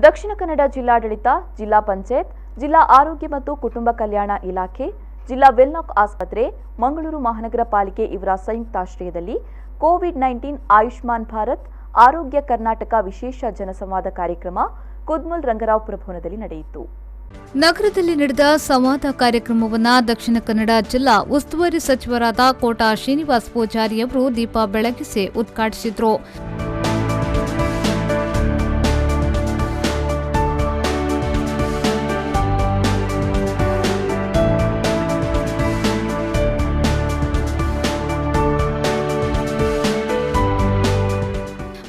ದಕ್ಷಿಣ ಕನ್ನಡ ಜಿಲ್ಲಾಡಳಿತ, ಜಿಲ್ಲಾ ಪಂಚಾಯತ್, ಜಿಲ್ಲಾ ಆರೋಗ್ಯ ಮತ್ತು ಕುಟುಂಬ ಕಲ್ಯಾಣ ಇಲಾಖೆ, ಜಿಲ್ಲಾ ವೆಲ್ಲಾಕ್ ಆಸ್ಪತ್ರೆ, ಮಂಗಳೂರು ಮಹಾನಗರ ಪಾಲಿಕೆ ಇವರ ಸಂಯುಕ್ತಾಶ್ರಯದಲ್ಲಿ ಕೋವಿಡ್-19 ಆಯುಷ್ಮಾನ್ ಭಾರತ್ ಆರೋಗ್ಯ ಕರ್ನಾಟಕ ವಿಶೇಷ ಜನಸಂವಾದ ಕಾರ್ಯಕ್ರಮ ಕುದ್ಮಲ್ ರಂಗರಾವ್ಪುರ ಭವನದಲ್ಲಿ ನಡೆಯಿತು. ನಗರದಲ್ಲಿ ನಡೆದ ಸಂವಾದ ಕಾರ್ಯಕ್ರಮವನ್ನು ದಕ್ಷಿಣ ಕನ್ನಡ ಜಿಲ್ಲಾ ಉಸ್ತುವಾರಿ ಸಚಿವರಾದ ಕೋಟಾ ಶ್ರೀನಿವಾಸ್ ಪೂಜಾರಿ ಅವರು ದೀಪ ಬೆಳಗಿಸಿ ಉದ್ಘಾಟಿಸಿದರು.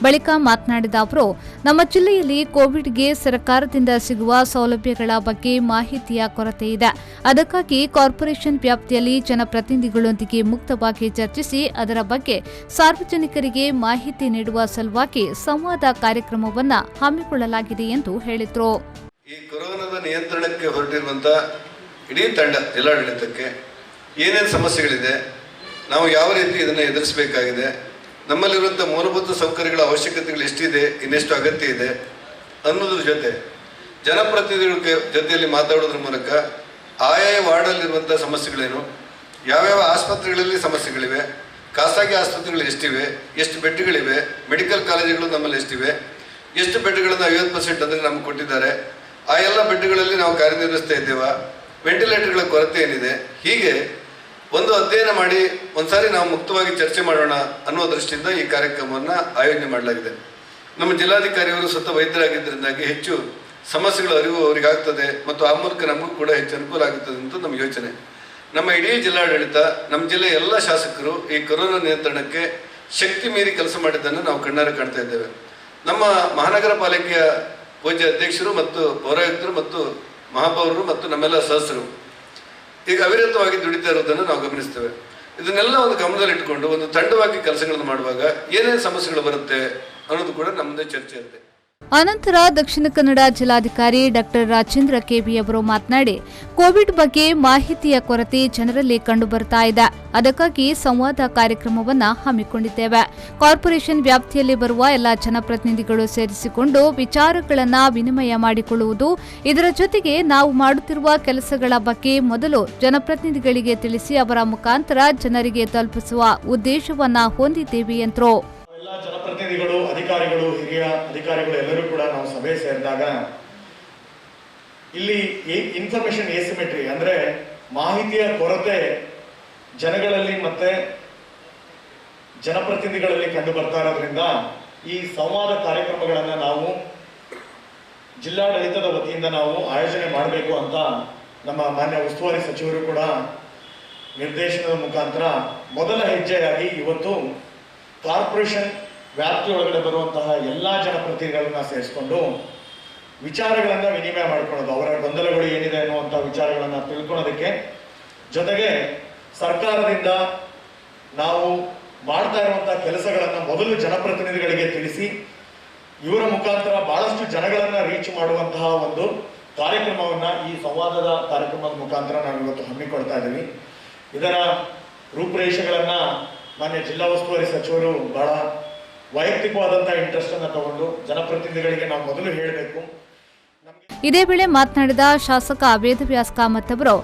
ಬಳಿಕ ಮಾತನಾಡಿದ ಅವರು, ನಮ್ಮ ಜಿಲ್ಲೆಯಲ್ಲಿ ಕೋವಿಡ್ಗೆ ಸರ್ಕಾರದಿಂದ ಸಿಗುವ ಸೌಲಭ್ಯಗಳ ಬಗ್ಗೆ ಮಾಹಿತಿಯ ಕೊರತೆ ಇದೆ. ಅದಕ್ಕಾಗಿ ಕಾರ್ಪೊರೇಷನ್ ವ್ಯಾಪ್ತಿಯಲ್ಲಿ ಜನಪ್ರತಿನಿಧಿಗಳೊಂದಿಗೆ ಮುಕ್ತವಾಗಿ ಚರ್ಚಿಸಿ ಅದರ ಬಗ್ಗೆ ಸಾರ್ವಜನಿಕರಿಗೆ ಮಾಹಿತಿ ನೀಡುವ ಸಲುವಾಗಿ ಸಂವಾದ ಕಾರ್ಯಕ್ರಮವನ್ನು ಹಮ್ಮಿಕೊಳ್ಳಲಾಗಿದೆ ಎಂದು ಹೇಳಿದರು. ಈ ಕೊರೋನಾದ ನಿಯಂತ್ರಣಕ್ಕೆ ಹೊರಟಿರುವಂತಹ ಇಡೀ ತಂಡ ಜಿಲ್ಲಾಡಳಿತಕ್ಕೆ ಏನೇನು ಸಮಸ್ಯೆಗಳಿದೆ, ನಾವು ಯಾವ ರೀತಿ ಇದನ್ನು ಎದುರಿಸಬೇಕಾಗಿದೆ, ನಮ್ಮಲ್ಲಿರುವಂಥ ಮೂಲಭೂತ ಸೌಕರ್ಯಗಳ ಅವಶ್ಯಕತೆಗಳು ಎಷ್ಟಿದೆ, ಇನ್ನೆಷ್ಟು ಅಗತ್ಯ ಇದೆ ಅನ್ನೋದ್ರ ಜೊತೆ ಜನಪ್ರತಿನಿಧಿಗಳ ಜೊತೆಯಲ್ಲಿ ಮಾತಾಡೋದ್ರ ಮೂಲಕ ಆಯಾಯ ವಾರ್ಡಲ್ಲಿರುವಂಥ ಸಮಸ್ಯೆಗಳೇನು, ಯಾವ್ಯಾವ ಆಸ್ಪತ್ರೆಗಳಲ್ಲಿ ಸಮಸ್ಯೆಗಳಿವೆ, ಖಾಸಗಿ ಆಸ್ಪತ್ರೆಗಳು ಎಷ್ಟಿವೆ, ಎಷ್ಟು ಬೆಡ್ಗಳಿವೆ, ಮೆಡಿಕಲ್ ಕಾಲೇಜುಗಳು ನಮ್ಮಲ್ಲಿ ಎಷ್ಟಿವೆ, ಎಷ್ಟು ಬೆಡ್ಗಳನ್ನು 50% ಅಂದರೆ ನಮ್ಗೆ ಕೊಟ್ಟಿದ್ದಾರೆ, ಆ ಎಲ್ಲ ಬೆಡ್ಗಳಲ್ಲಿ ನಾವು ಕಾರ್ಯನಿರ್ವಹಿಸ್ತಾ ಇದ್ದೇವಾ, ವೆಂಟಿಲೇಟರ್ಗಳ ಕೊರತೆ ಏನಿದೆ, ಹೀಗೆ ಒಂದು ಅಧ್ಯಯನ ಮಾಡಿ ಒಂದ್ಸಾರಿ ನಾವು ಮುಕ್ತವಾಗಿ ಚರ್ಚೆ ಮಾಡೋಣ ಅನ್ನೋ ದೃಷ್ಟಿಯಿಂದ ಈ ಕಾರ್ಯಕ್ರಮವನ್ನು ಆಯೋಜನೆ ಮಾಡಲಾಗಿದೆ. ನಮ್ಮ ಜಿಲ್ಲಾಧಿಕಾರಿಯವರು ಸ್ವತಃ ವೈದ್ಯರಾಗಿದ್ದರಿಂದಾಗಿ ಹೆಚ್ಚು ಸಮಸ್ಯೆಗಳ ಅರಿವು ಅವರಿಗಾಗ್ತದೆ ಮತ್ತು ಆ ಮೂಲಕ ನಮಗೂ ಕೂಡ ಹೆಚ್ಚು ಅನುಕೂಲ ಆಗುತ್ತದೆ ಅಂತ ನಮ್ಮ ಯೋಚನೆ. ನಮ್ಮ ಇಡೀ ಜಿಲ್ಲಾಡಳಿತ, ನಮ್ಮ ಜಿಲ್ಲೆಯ ಎಲ್ಲ ಶಾಸಕರು ಈ ಕೊರೋನಾ ನಿಯಂತ್ರಣಕ್ಕೆ ಶಕ್ತಿ ಮೀರಿ ಕೆಲಸ ಮಾಡಿದ್ದನ್ನು ನಾವು ಕಣ್ಣಾರೆ ಕಾಣ್ತಾ ಇದ್ದೇವೆ. ನಮ್ಮ ಮಹಾನಗರ ಪಾಲಿಕೆಯ ಪೂಜ್ಯ ಅಧ್ಯಕ್ಷರು ಮತ್ತು ಪೌರಾಯುಕ್ತರು ಮತ್ತು ಮಹಾಪೌರರು ಮತ್ತು ನಮ್ಮೆಲ್ಲ ಸದಸ್ಯರು ಈಗ ಅವಿರತವಾಗಿ ದುಡಿತಾ ಇರೋದನ್ನು ನಾವು ಗಮನಿಸ್ತೇವೆ. ಇದನ್ನೆಲ್ಲ ಒಂದು ಗಮನದಲ್ಲಿಟ್ಟುಕೊಂಡು ಒಂದು ತಂಡವಾಗಿ ಕೆಲಸಗಳನ್ನು ಮಾಡುವಾಗ ಏನೇನು ಸಮಸ್ಯೆಗಳು ಬರುತ್ತೆ ಅನ್ನೋದು ಕೂಡ ನಮ್ಮದೇ ಚರ್ಚೆ ಇರುತ್ತೆ. ಅನಂತರ ದಕ್ಷಿಣ ಕನ್ನಡ ಜಿಲ್ಲಾಧಿಕಾರಿ ಡಾ ರಾಜೇಂದ್ರ ಕೆವಿ ಅವರು ಮಾತನಾಡಿ, ಕೋವಿಡ್ ಬಗ್ಗೆ ಮಾಹಿತಿಯ ಕೊರತೆ ಜನರಲ್ಲಿ ಕಂಡುಬರ್ತಾ ಇದೆ. ಅದಕ್ಕಾಗಿ ಸಂವಾದ ಕಾರ್ಯಕ್ರಮವನ್ನು ಹಮ್ಮಿಕೊಂಡಿದ್ದೇವೆ. ಕಾರ್ಪೊರೇಷನ್ ವ್ಯಾಪ್ತಿಯಲ್ಲಿ ಬರುವ ಎಲ್ಲ ಜನಪ್ರತಿನಿಧಿಗಳು ಸೇರಿಸಿಕೊಂಡು ವಿಚಾರಗಳನ್ನು ವಿನಿಮಯ ಮಾಡಿಕೊಳ್ಳುವುದು, ಇದರ ಜೊತೆಗೆ ನಾವು ಮಾಡುತ್ತಿರುವ ಕೆಲಸಗಳ ಬಗ್ಗೆ ಮೊದಲು ಜನಪ್ರತಿನಿಧಿಗಳಿಗೆ ತಿಳಿಸಿ ಅವರ ಮುಖಾಂತರ ಜನರಿಗೆ ತಲುಪಿಸುವ ಉದ್ದೇಶವನ್ನ ಹೊಂದಿದ್ದೇವೆ ಎಂದರು. ಎಲ್ಲ ಜನಪ್ರತಿನಿಧಿಗಳು, ಅಧಿಕಾರಿಗಳು, ಹಿರಿಯ ಅಧಿಕಾರಿಗಳು ಎಲ್ಲರೂ ಕೂಡ ನಾವು ಸಭೆ ಸೇರಿದಾಗ ಇಲ್ಲಿ ಇನ್ಫಾರ್ಮೇಶನ್ ಎಸಿಮೆಟ್ರಿ ಅಂದ್ರೆ ಮಾಹಿತಿಯ ಕೊರತೆ ಜನಗಳಲ್ಲಿ ಮತ್ತೆ ಜನಪ್ರತಿನಿಧಿಗಳಲ್ಲಿ ಕಂಡು ಬರ್ತಾ ಇರೋದ್ರಿಂದ ಈ ಸಂವಾದ ಕಾರ್ಯಕ್ರಮಗಳನ್ನ ನಾವು ಜಿಲ್ಲಾಡಳಿತದ ವತಿಯಿಂದ ನಾವು ಆಯೋಜನೆ ಮಾಡಬೇಕು ಅಂತ ನಮ್ಮ ಮಾನ್ಯ ಉಸ್ತುವಾರಿ ಸಚಿವರು ಕೂಡ ನಿರ್ದೇಶನದ ಮುಖಾಂತರ ಮೊದಲ ಹೆಜ್ಜೆಯಾಗಿ ಇವತ್ತು ಕಾರ್ಪೊರೇಷನ್ ವ್ಯಾಪ್ತಿಯೊಳಗಡೆ ಬರುವಂತಹ ಎಲ್ಲ ಜನಪ್ರತಿನಿಧಿಗಳನ್ನ ಸೇರಿಸಿಕೊಂಡು ವಿಚಾರಗಳನ್ನು ವಿನಿಮಯ ಮಾಡ್ಕೊಳ್ಳೋದು, ಅವರ ಗೊಂದಲಗಳು ಏನಿದೆ ಅನ್ನುವಂಥ ವಿಚಾರಗಳನ್ನು ತಿಳ್ಕೊಳ್ಳೋದಕ್ಕೆ, ಜೊತೆಗೆ ಸರ್ಕಾರದಿಂದ ನಾವು ಮಾಡ್ತಾ ಇರುವಂತಹ ಕೆಲಸಗಳನ್ನು ಮೊದಲು ಜನಪ್ರತಿನಿಧಿಗಳಿಗೆ ತಿಳಿಸಿ ಇವರ ಮುಖಾಂತರ ಬಹಳಷ್ಟು ಜನಗಳನ್ನ ರೀಚ್ ಮಾಡುವಂತಹ ಒಂದು ಕಾರ್ಯಕ್ರಮವನ್ನ ಈ ಸಂವಾದದ ಕಾರ್ಯಕ್ರಮದ ಮುಖಾಂತರ ನಾವು ಇವತ್ತು ಹಮ್ಮಿಕೊಳ್ತಾ ಇದ್ದೀವಿ. ಇದರ ರೂಪುರೇಷೆಗಳನ್ನ ಮಾನ್ಯ ಜಿಲ್ಲಾ ಉಸ್ತುವಾರಿ ಸಚಿವರು ಬಹಳ ವೈಯಕ್ತಿಕವಾದಂತಹ ಇಂಟ್ರೆಸ್ಟ್ ಅನ್ನು ತಗೊಂಡು ಜನಪ್ರತಿನಿಧಿಗಳಿಗೆ ನಾವು ಮೊದಲು ಹೇಳಬೇಕು. ಇದೇ ವೇಳೆ ಮಾತನಾಡಿದ ಶಾಸಕ ವೇದವ್ಯಾಸ್ ಕಾಮತ್ ಅವರು,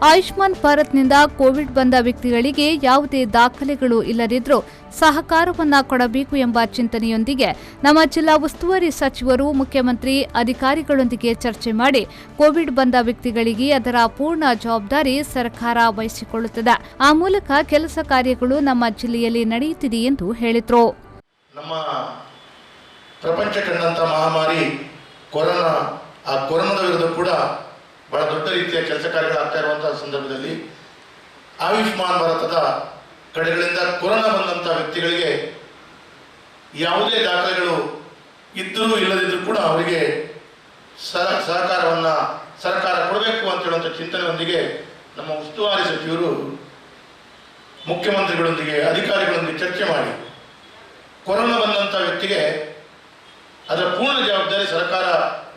ಆಯುಷ್ಮಾನ್ ಭಾರತ್ನಿಂದ ಕೋವಿಡ್ ಬಂದ ವ್ಯಕ್ತಿಗಳಿಗೆ ಯಾವುದೇ ದಾಖಲೆಗಳು ಇಲ್ಲದಿದ್ದರೂ ಸಹಕಾರವನ್ನ ಕೊಡಬೇಕು ಎಂಬ ಚಿಂತನೆಯೊಂದಿಗೆ ನಮ್ಮ ಜಿಲ್ಲಾ ಉಸ್ತುವಾರಿ ಸಚಿವರು ಮುಖ್ಯಮಂತ್ರಿ ಅಧಿಕಾರಿಗಳೊಂದಿಗೆ ಚರ್ಚೆ ಮಾಡಿ ಕೋವಿಡ್ ಬಂದ ವ್ಯಕ್ತಿಗಳಿಗೆ ಅದರ ಪೂರ್ಣ ಜವಾಬ್ದಾರಿ ಸರ್ಕಾರ ವಹಿಸಿಕೊಳ್ಳುತ್ತದೆ. ಆ ಮೂಲಕ ಕೆಲಸ ಕಾರ್ಯಗಳು ನಮ್ಮ ಜಿಲ್ಲೆಯಲ್ಲಿ ನಡೆಯುತ್ತಿದೆ ಎಂದು ಹೇಳಿದರು. ನಮ್ಮ ಪ್ರಪಂಚ ಕಂಡಂತ ಮಹಾಮಾರಿ ಕೊರೋನಾ, ಆ ಕೊರೋನಾದ ವಿರುದ್ಧ ಕೂಡ ಬಹಳ ದೊಡ್ಡ ರೀತಿಯ ಕೆಲಸ ಕಾರ್ಯಗಳಾಗ್ತಾ ಇರುವಂತಹ ಸಂದರ್ಭದಲ್ಲಿ ಆಯುಷ್ಮಾನ್ ಭಾರತದ ಕಡೆಗಳಿಂದ ಕೊರೋನಾ ಬಂದಂಥ ವ್ಯಕ್ತಿಗಳಿಗೆ ಯಾವುದೇ ದಾಖಲೆಗಳು ಇದ್ದರೂ ಇಲ್ಲದಿದ್ದರೂ ಕೂಡ ಅವರಿಗೆ ಸಹಕಾರವನ್ನು ಸರ್ಕಾರ ಕೊಡಬೇಕು ಅಂತ ಹೇಳುವಂಥ ಚಿಂತನೆಯೊಂದಿಗೆ ನಮ್ಮ ಉಸ್ತುವಾರಿ ಸಚಿವರು ಮುಖ್ಯಮಂತ್ರಿಗಳೊಂದಿಗೆ ಅಧಿಕಾರಿಗಳೊಂದಿಗೆ ಚರ್ಚೆ ಮಾಡಿ ಕೊರೋನಾ ಬಂದಂಥ ವ್ಯಕ್ತಿಗೆ ಅದರ ಪೂರ್ಣ ಜವಾಬ್ದಾರಿ ಸರ್ಕಾರ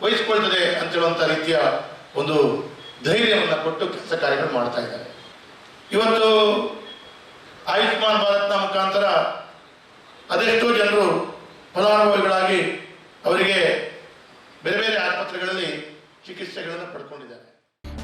ವಹಿಸಿಕೊಳ್ತದೆ ಅಂತ ಹೇಳುವಂಥ ರೀತಿಯ ಒಂದು ಧೈರ್ಯವನ್ನು ಕೊಟ್ಟು ಕೆಲಸ ಕಾರ್ಯಗಳು ಮಾಡ್ತಾ ಇದ್ದಾರೆ. ಇವತ್ತು ಆಯುಷ್ಮಾನ್ ಭಾರತ್ನ ಮುಖಾಂತರ ಅದೆಷ್ಟೋ ಜನರು ಫಲಾನುಭವಿಗಳಾಗಿ ಅವರಿಗೆ ಬೇರೆ ಬೇರೆ ಆಸ್ಪತ್ರೆಗಳಲ್ಲಿ ಚಿಕಿತ್ಸೆಗಳನ್ನು ಪಡ್ಕೊಂಡಿದ್ದಾರೆ.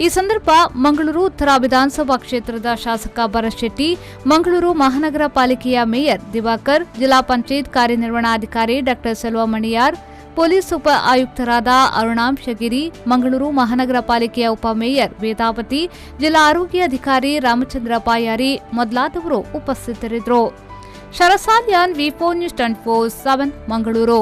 ಈ ಸಂದರ್ಭ ಮಂಗಳೂರು ಉತ್ತರ ವಿಧಾನಸಭಾ ಕ್ಷೇತ್ರದ ಶಾಸಕ ಭರತ್ ಶೆಟ್ಟಿ, ಮಂಗಳೂರು ಮಹಾನಗರ ಪಾಲಿಕೆಯ ಮೇಯರ್ ದಿವಾಕರ್, ಜಿಲ್ಲಾ ಪಂಚಾಯತ್ ಕಾರ್ಯನಿರ್ವಹಣಾಧಿಕಾರಿ ಡಾ ಸೆಲ್ವ ಮಣಿಯಾರ್, ಪೊಲೀಸ್ ಉಪ ಆಯುಕ್ತರಾದ ಅರುಣಾಂಶಗಿರಿ, ಮಂಗಳೂರು ಮಹಾನಗರ ಪಾಲಿಕೆಯ ಉಪಮೇಯರ್ ವೇದಾವತಿ, ಜಿಲ್ಲಾ ಆರೋಗ್ಯ ಅಧಿಕಾರಿ ರಾಮಚಂದ್ರ ಪಾಯಾರಿ ಮೊದಲಾದವರು ಉಪಸ್ಥಿತರಿದ್ದರು. ಶರಸಾಲ್ಯಾನ್, ವಿ4 ನ್ಯೂಸ್ 24/7 ಮಂಗಳೂರು.